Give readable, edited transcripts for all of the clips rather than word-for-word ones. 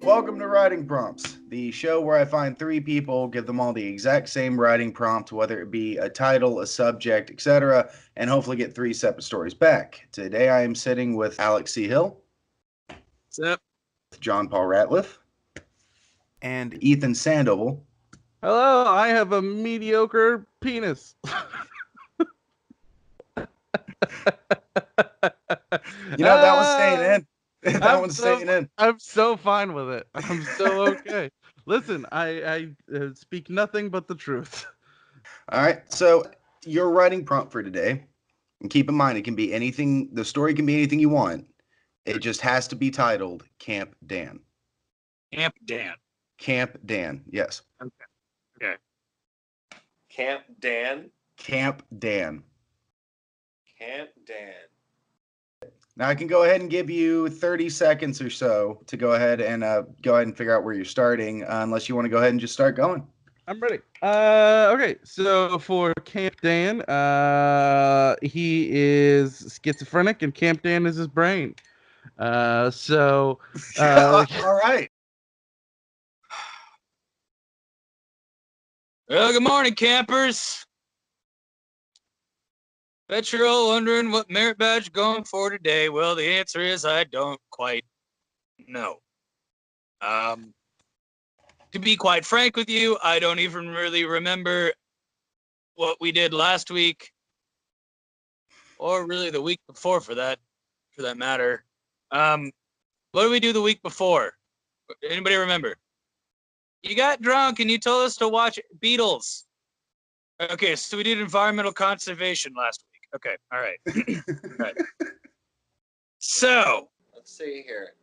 Welcome to Writing Prompts, the show where I find three people, give them all the exact same writing prompt, whether it be a title, a subject, etc., and hopefully get three separate stories back. Today I am sitting with Alec C. What's up? John Paul Ratliff, and Ethan Sandoval. Hello, I have a mediocre penis. That one's staying in. That one's staying in. I'm so fine with it. I'm so okay. Listen, I speak nothing but the truth. All right, so your writing prompt for today, and keep in mind it can be anything, the story can be anything you want. It just has to be titled Camp Dan. Camp Dan. Camp Dan, yes. Okay. Camp Dan. Camp Dan. Camp Dan. Now I can go ahead and give you 30 seconds or so to go ahead and figure out where you're starting, unless you want to go ahead and just start going. I'm ready. Okay, so for Camp Dan, he is schizophrenic, and Camp Dan is his brain. All right. Well, good morning, campers. Bet you're all wondering what merit badge going for today. Well, the answer is I don't quite know. To be quite frank with you, I don't even really remember what we did last week, or really the week before, for that matter. What did we do the week before? Anybody remember? You got drunk and you told us to watch Beatles. Okay, so we did environmental conservation last week. Okay, all right. All right. So, let's see here.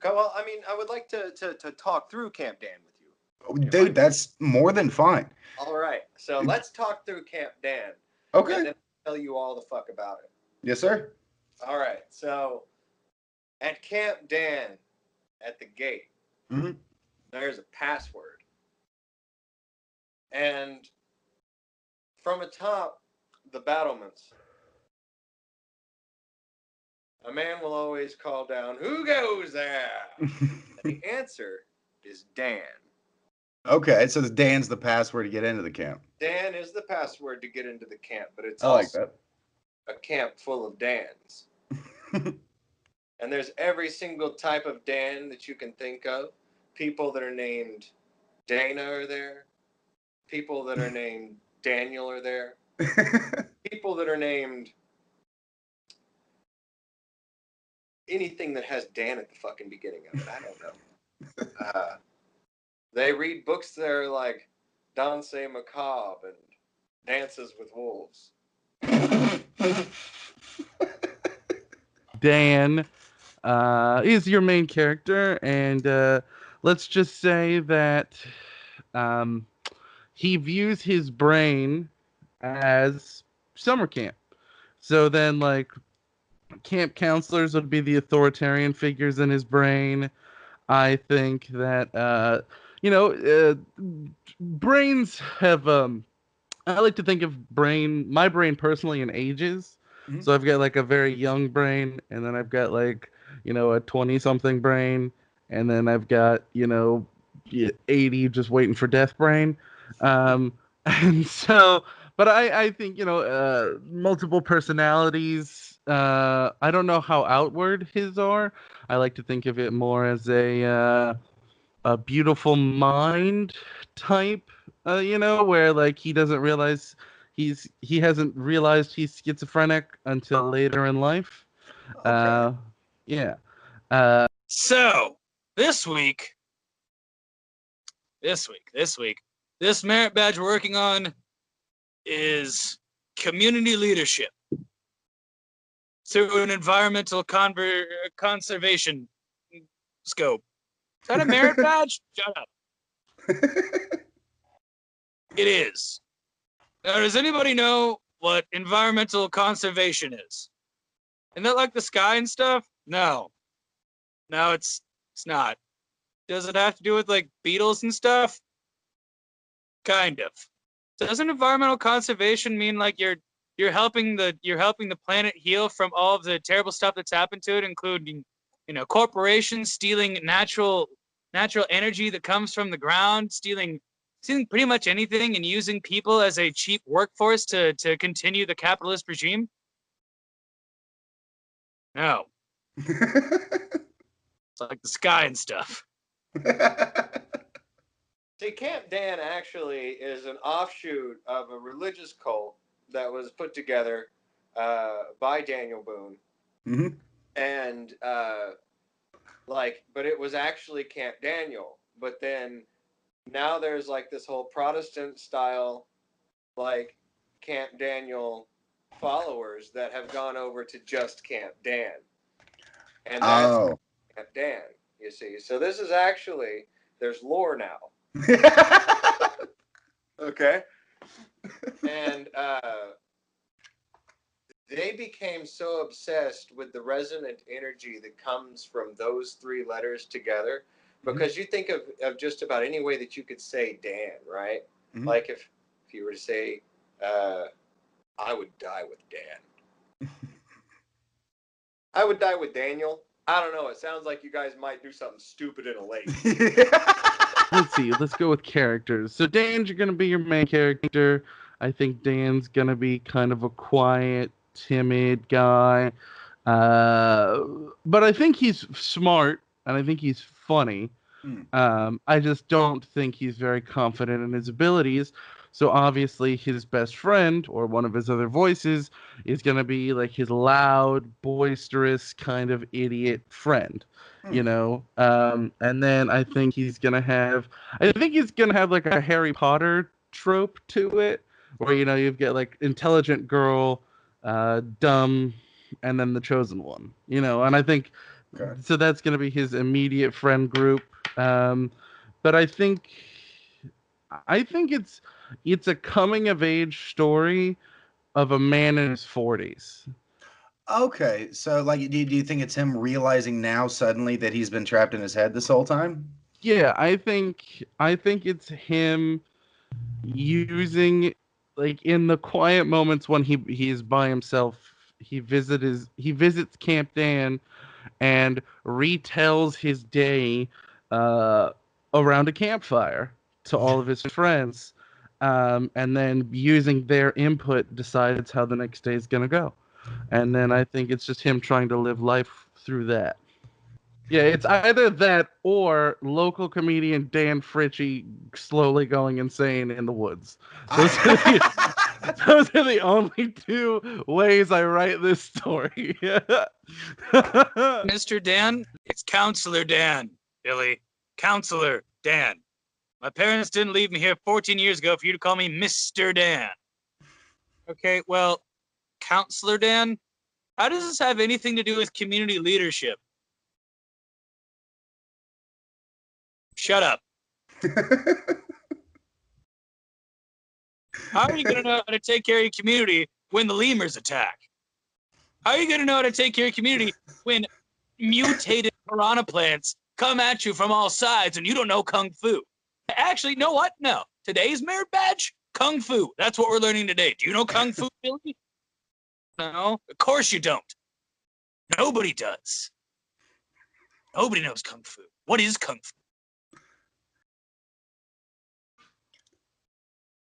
Well, I mean, I would like to talk through Camp Dan with you. Oh, dude, that's more than fine. All right, so let's talk through Camp Dan. Okay. And then I'll tell you all the fuck about it. Yes, sir. All right, so at Camp Dan, at the gate, there's a password. And from atop the battlements, a man will always call down, "Who goes there?" And the answer is Dan. Okay, so Dan's the password to get into the camp. Dan is the password to get into the camp, but it's I like also a camp full of Dans. And there's every single type of Dan that you can think of. People that are named Dana are there. People that are named Daniel are there. People that are named anything that has Dan at the fucking beginning of it. I don't know. They read books that are like Danse Macabre and Dances with Wolves. Dan is your main character, and let's just say that he views his brain as summer camp. So then, like, camp counselors would be the authoritarian figures in his brain. I think that brains have I like to think of my brain personally in ages. Mm-hmm. So I've got like a very young brain, and then I've got like, a 20-something brain, and then I've got, 80 just waiting for death brain. And so, but I think, multiple personalities. I don't know how outward his are. I like to think of it more as a beautiful mind type, where like he doesn't realize he hasn't realized he's schizophrenic until later in life. Okay. Yeah. So this week, this merit badge we're working on is community leadership through an environmental conservation scope. Is that a merit badge? Shut up. It is. Now, does anybody know what environmental conservation is? Isn't that like the sky and stuff? No, it's not. Does it have to do with like beetles and stuff? Kind of. Doesn't environmental conservation mean like you're helping the planet heal from all of the terrible stuff that's happened to it, including corporations stealing natural natural energy that comes from the ground, stealing pretty much anything and using people as a cheap workforce to continue the capitalist regime? No. It's like the sky and stuff. See, Camp Dan actually is an offshoot of a religious cult that was put together by Daniel Boone. Mm-hmm. And but it was actually Camp Daniel. But then now there's like this whole Protestant style, like Camp Daniel followers that have gone over to just Camp Dan. And that's Camp Dan, you see. So this is actually, there's lore now. Okay. And they became so obsessed with the resonant energy that comes from those three letters together, because you think of just about any way that you could say Dan, right? Mm-hmm. Like if you were to say, I would die with Dan. I would die with Daniel. I don't know. It sounds like you guys might do something stupid in a lake. Let's see. Let's go with characters. So Dan's going to be your main character. I think Dan's going to be kind of a quiet, timid guy. But I think he's smart, and I think he's funny. I just don't think he's very confident in his abilities. So obviously his best friend, or one of his other voices, is going to be like his loud, boisterous, kind of idiot friend. You know, and then I think he's gonna have like a Harry Potter trope to it, where you've got like intelligent girl, dumb, and then the chosen one. And I think so that's gonna be his immediate friend group. But I think it's a coming of age story of a man in his 40s. Okay, so like, do you think it's him realizing now suddenly that he's been trapped in his head this whole time? Yeah, I think it's him using, like, in the quiet moments when he is by himself, he visits Camp Dan and retells his day around a campfire to all of his friends, and then using their input decides how the next day is gonna go. And then I think it's just him trying to live life through that. Yeah, it's either that or local comedian Dan Fritchie slowly going insane in the woods. Those are the only two ways I write this story. Mr. Dan, it's Counselor Dan, Billy. Counselor Dan. My parents didn't leave me here 14 years ago for you to call me Mr. Dan. Okay, well, Counselor Dan, how does this have anything to do with community leadership? Shut up. How are you going to know how to take care of your community when the lemurs attack? How are you going to know how to take care of your community when mutated piranha plants come at you from all sides and you don't know Kung Fu? Actually, know what? No. Today's merit badge? Kung Fu. That's what we're learning today. Do you know Kung Fu, Billy? No? Of course you don't. Nobody does. Nobody knows Kung Fu. What is Kung Fu?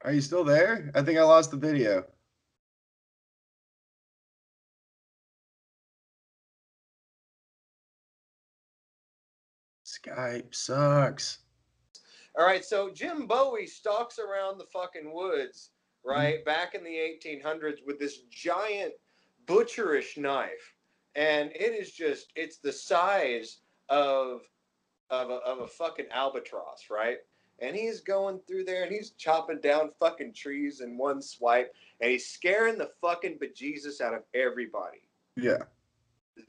Are you still there? I think I lost the video. Skype sucks. All right, so Jim Bowie stalks around the fucking woods, right, back in the 1800s with this giant butcherish knife. And it's the size of a fucking albatross, right? And he's going through there and he's chopping down fucking trees in one swipe, and he's scaring the fucking bejesus out of everybody. Yeah.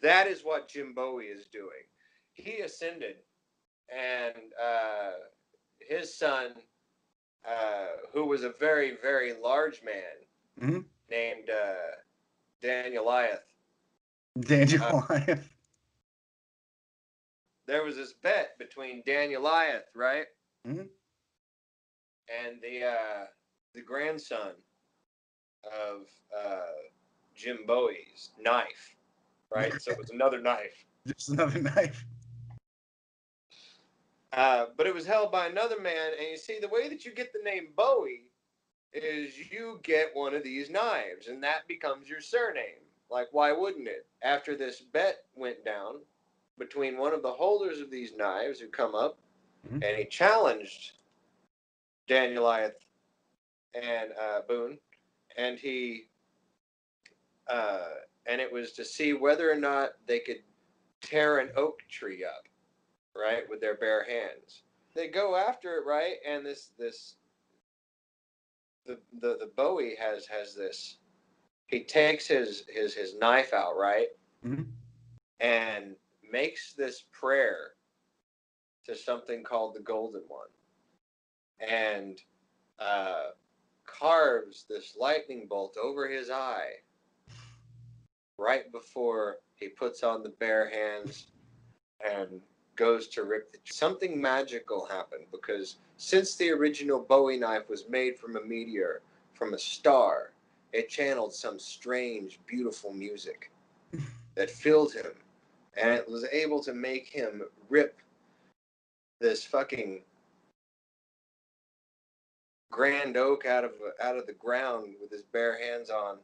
That is what Jim Bowie is doing. He ascended, and his son, who was a very, very large man, named Danieliath. Danieliath. There was this bet between Danieliath, right? Mm-hmm. And the grandson of Jim Bowie's knife, right? So it was another knife. Just another knife. But it was held by another man, and you see, the way that you get the name Bowie is you get one of these knives, and that becomes your surname. Like, why wouldn't it? After this bet went down between one of the holders of these knives who come up, and he challenged Danieliath and Boone, and and it was to see whether or not they could tear an oak tree up, right, with their bare hands. They go after it, right, and the Bowie has this. He takes his knife out, right, and makes this prayer to something called the Golden One, and carves this lightning bolt over his eye right before he puts on the bare hands and goes to rip the. Something magical happened, because since the original Bowie knife was made from a meteor, from a star, it channeled some strange, beautiful music that filled him, and it was able to make him rip this fucking grand oak out of the ground with his bare hands on,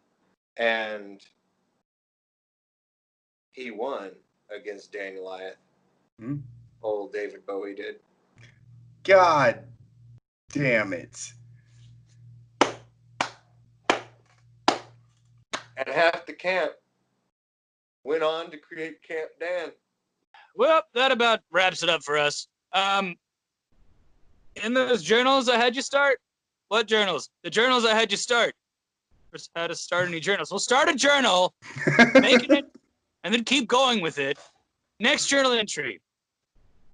and he won against Danieliath. Old David Bowie did. God damn it. And half the camp went on to create Camp Dan. Well, that about wraps it up for us. In those journals I had you start? What journals? The journals I had you start. How to start any journals. We'll start a journal, make it, and then keep going with it. Next journal entry.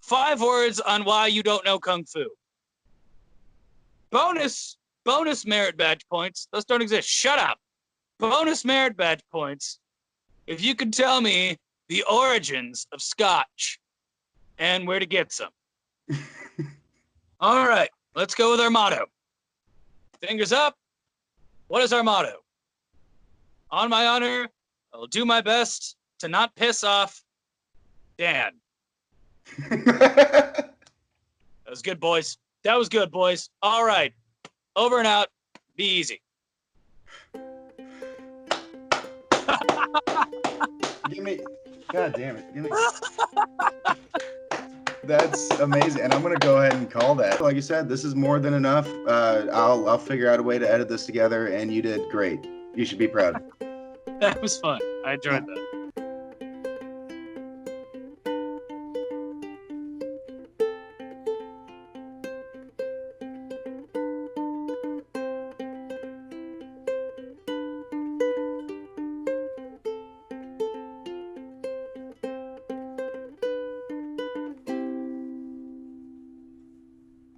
5 words on why you don't know Kung Fu. Bonus merit badge points. Those don't exist. Shut up. Bonus merit badge points if you can tell me the origins of Scotch and where to get some. All right, let's go with our motto. Fingers up. What is our motto? On my honor, I'll do my best to not piss off Dan. That was good, boys. That was good, boys. All right. Over and out. Be easy. Give me. God damn it. Give me. That's amazing, and I'm gonna go ahead and call that. Like you said, this is more than enough. I'll figure out a way to edit this together, and you did great. You should be proud. That was fun. I enjoyed that.